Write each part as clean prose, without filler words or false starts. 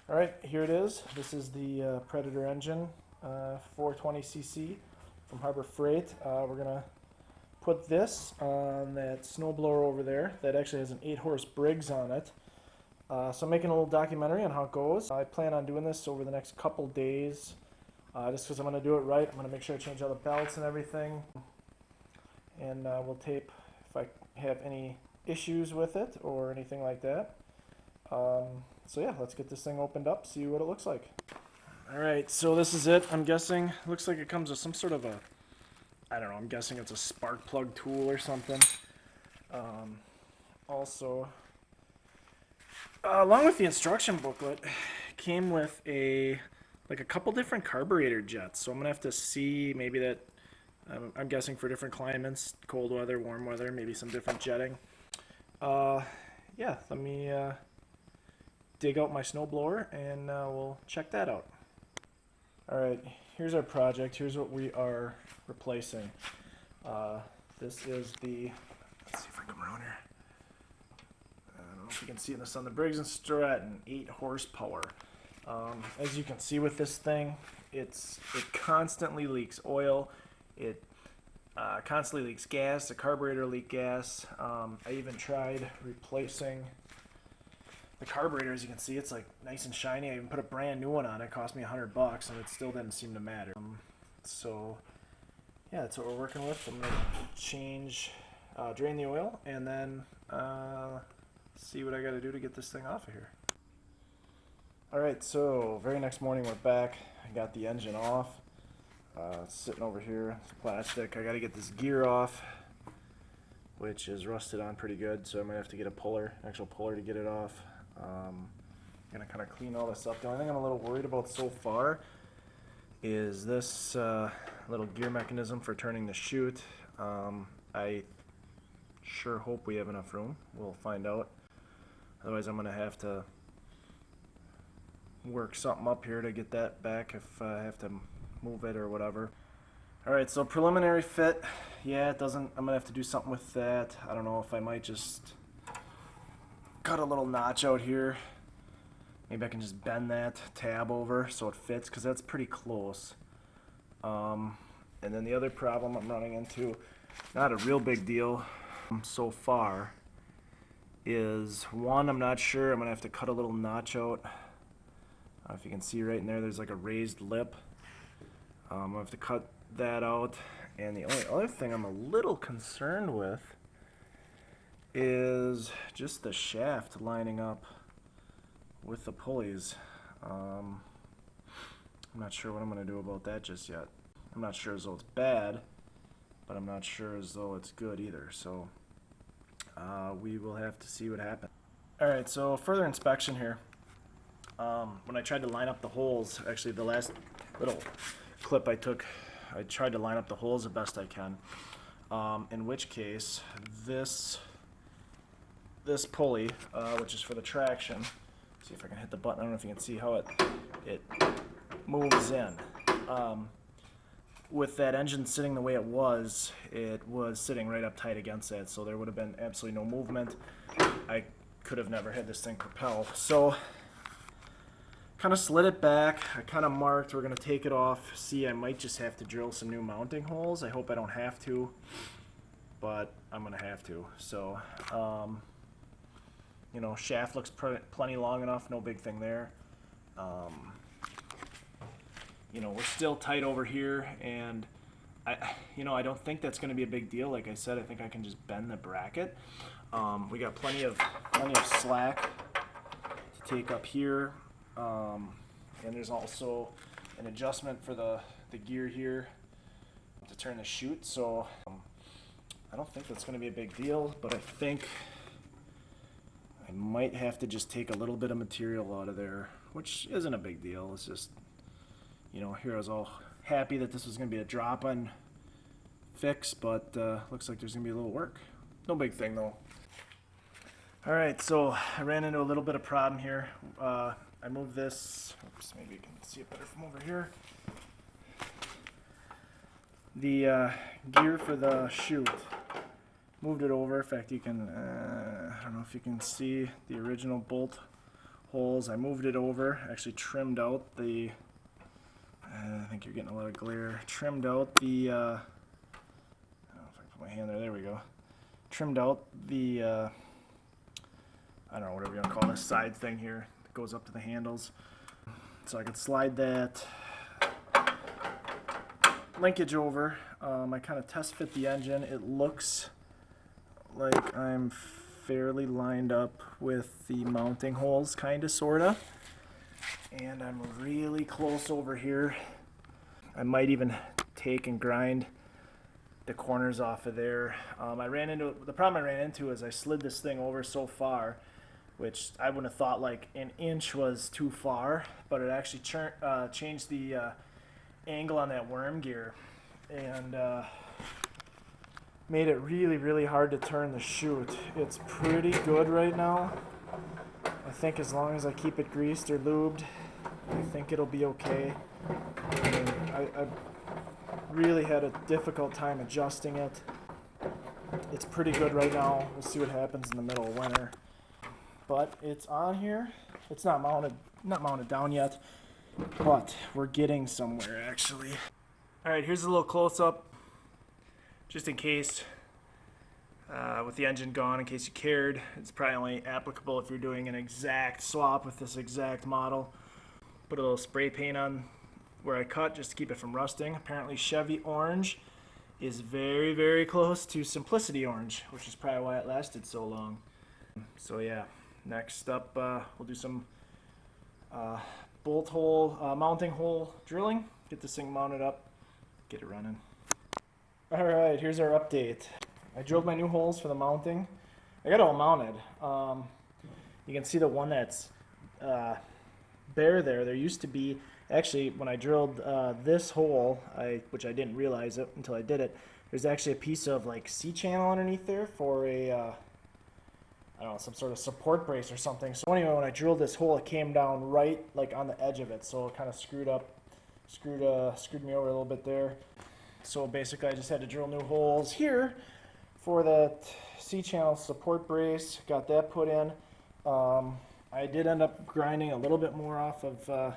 Alright, here it is. This is the Predator engine, 420cc from Harbor Freight. We're going to put this on that snowblower over there that actually has an 8-horse Briggs on it. So I'm making a little documentary on how it goes. I plan on doing this over the next couple days, just because I'm going to do it right. I'm going to make sure I change all the belts and everything. And we'll tape if I have any issues with it or anything like that. So yeah, let's get this thing opened up, see what it looks like. Alright, so this is it, I'm guessing. Looks like it comes with some sort of a, I don't know, I'm guessing it's a spark plug tool or something. Also, along with the instruction booklet, came with a couple different carburetor jets. So I'm going to have to see maybe that, I'm guessing for different climates, cold weather, warm weather, maybe some different jetting. Yeah, let me dig out my snowblower and we'll check that out. Alright, here's our project. Here's what we are replacing. This is the, let's see if I come around here. I don't know if you can see in the sun, the Briggs & Stratton 8 horsepower. As you can see with this thing, it constantly leaks oil. It constantly leaks gas. The carburetor leaks gas. I even tried replacing the carburetor. As you can see, it's like nice and shiny. I even put a brand new one on it. It cost me $100 and it still didn't seem to matter. So yeah, that's what we're working with. I'm gonna change, drain the oil, and then see what I gotta do to get this thing off of here. Alright, so very next morning we're back. I got the engine off. It's sitting over here. It's plastic. I gotta get this gear off, which is rusted on pretty good, so I might have to get a puller, actual puller, to get it off. I'm gonna kind of clean all this up. The only thing I'm a little worried about so far is this little gear mechanism for turning the chute. I sure hope we have enough room. We'll find out. Otherwise I'm gonna have to work something up here to get that back if I have to move it or whatever. Alright, so preliminary fit. Yeah, it doesn't, I'm gonna have to do something with that. I don't know if I might just cut a little notch out here. Maybe I can just bend that tab over so it fits, because that's pretty close. And then the other problem I'm running into, not a real big deal so far, is one, I'm not sure. I'm gonna have to cut a little notch out. I don't know if you can see right in there, there's like a raised lip. I'm gonna have to cut that out. And the only other thing I'm a little concerned with is just the shaft lining up with the pulleys. I'm not sure what I'm going to do about that just yet. I'm not sure as though it's bad, but I'm not sure as though it's good either. So we will have to see what happens. Alright, so further inspection here. When I tried to line up the holes, actually the last little clip I took, I tried to line up the holes the best I can. In which case, this pulley, which is for the traction, see if I can hit the button. I don't know if you can see how it moves in. With that engine sitting the way it was sitting right up tight against that, so there would have been absolutely no movement. I could have never had this thing propel. So kind of slid it back. I kind of marked. We're going to take it off. See, I might just have to drill some new mounting holes. I hope I don't have to, but I'm going to have to. So you know, shaft looks plenty long enough, no big thing there. You know, we're still tight over here, and I don't think that's going to be a big deal. Like I said, I think I can just bend the bracket. We got plenty of slack to take up here, and there's also an adjustment for the gear here to turn the chute. So I don't think that's going to be a big deal, but I think I might have to just take a little bit of material out of there, which isn't a big deal. It's just, you know, here I was all happy that this was going to be a drop-on fix, but looks like there's going to be a little work. No big thing though. Alright, so I ran into a little bit of problem here. I moved this, oops, maybe you can see it better from over here. The gear for the chute, moved it over. In fact, you can, I don't know if you can see the original bolt holes. I moved it over, actually trimmed out the, I think you're getting a lot of glare, trimmed out the, I don't know if I can put my hand there, there we go. Trimmed out the, I don't know, whatever you want to call this side thing here that goes up to the handles. So I could slide that linkage over. I kind of test fit the engine. It looks like I'm fairly lined up with the mounting holes, kind of, sort of. And I'm really close over here. I might even take and grind the corners off of there. The problem I ran into is I slid this thing over so far, which I wouldn't have thought like an inch was too far, but it actually changed the angle on that worm gear and made it really, really hard to turn the chute. It's pretty good right now. I think as long as I keep it greased or lubed, I think it'll be okay. I mean, I really had a difficult time adjusting it. It's pretty good right now. We'll see what happens in the middle of winter. But it's on here. It's not mounted down yet, but we're getting somewhere actually. All right, here's a little close-up, just in case, with the engine gone, in case you cared. It's probably only applicable if you're doing an exact swap with this exact model. Put a little spray paint on where I cut just to keep it from rusting. Apparently Chevy orange is very, very close to Simplicity orange, which is probably why it lasted so long. So yeah, next up we'll do some bolt hole, mounting hole drilling. Get this thing mounted up, get it running. Alright, here's our update. I drilled my new holes for the mounting. I got it all mounted. You can see the one that's bare there. There used to be, actually when I drilled this hole, which I didn't realize it until I did it, there's actually a piece of like C-channel underneath there for a, I don't know, some sort of support brace or something. So anyway, when I drilled this hole, it came down right like on the edge of it. So it kind of screwed me over a little bit there. So basically I just had to drill new holes here for that C-channel support brace. Got that put in. I did end up grinding a little bit more off of the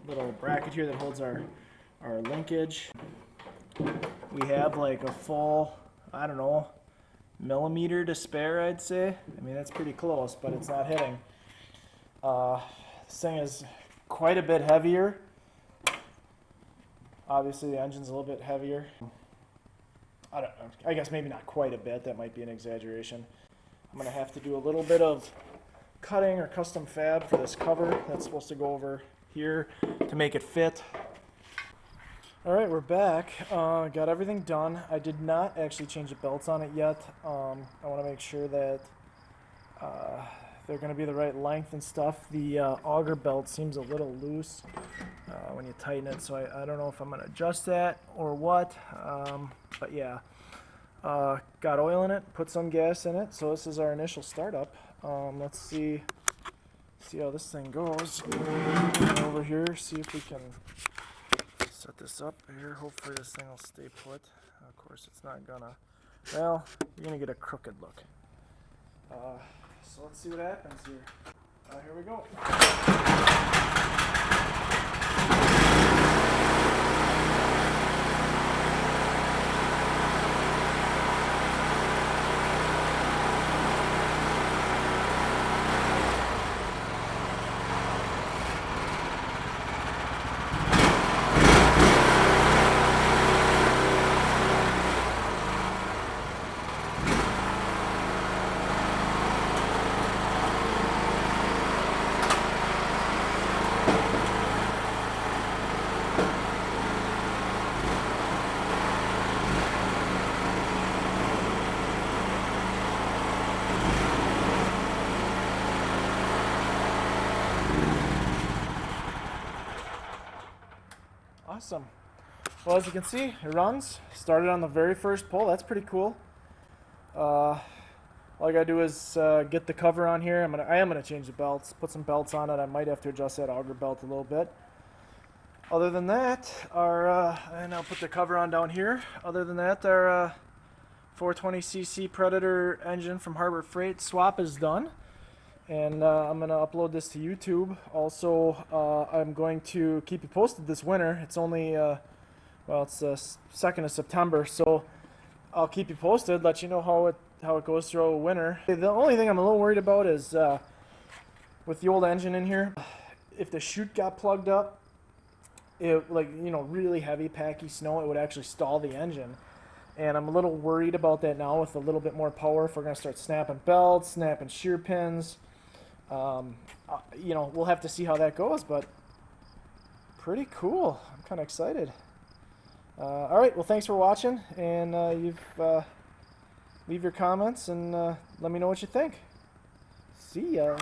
little bracket here that holds our linkage. We have like a full, I don't know, millimeter to spare, I'd say. I mean, that's pretty close, but it's not hitting. This thing is quite a bit heavier. Obviously the engine's a little bit heavier. I don't know, I guess maybe not quite a bit, that might be an exaggeration. I'm gonna have to do a little bit of cutting or custom fab for this cover that's supposed to go over here to make it fit. Alright, we're back. Got everything done. I did not actually change the belts on it yet. I want to make sure that they're going to be the right length and stuff. The auger belt seems a little loose when you tighten it, so I don't know if I'm going to adjust that or what. But yeah, got oil in it, put some gas in it, so this is our initial startup. Let's see how this thing goes. Over here, see if we can set this up here. Hopefully this thing will stay put. Of course it's not gonna. Well, you're gonna get a crooked look. So let's see what happens here. Here we go. Awesome. Well, as you can see, it runs. Started on the very first pull. That's pretty cool. All I gotta do is get the cover on here. I am gonna change the belts, put some belts on it. I might have to adjust that auger belt a little bit. Other than that, and I'll put the cover on down here. Other than that, our 420cc Predator engine from Harbor Freight swap is done. and I'm gonna upload this to YouTube. Also, I'm going to keep you posted this winter. It's only well, it's the 2nd of September, so I'll keep you posted, let you know how it goes through winter. The only thing I'm a little worried about is with the old engine in here, if the chute got plugged up, it, like, you know, really heavy packy snow, it would actually stall the engine. And I'm a little worried about that now with a little bit more power. If we're going to start snapping belts, snapping shear pins, you know, we'll have to see how that goes, but pretty cool. I'm kind of excited. All right, well, thanks for watching, and leave your comments and let me know what you think. See ya.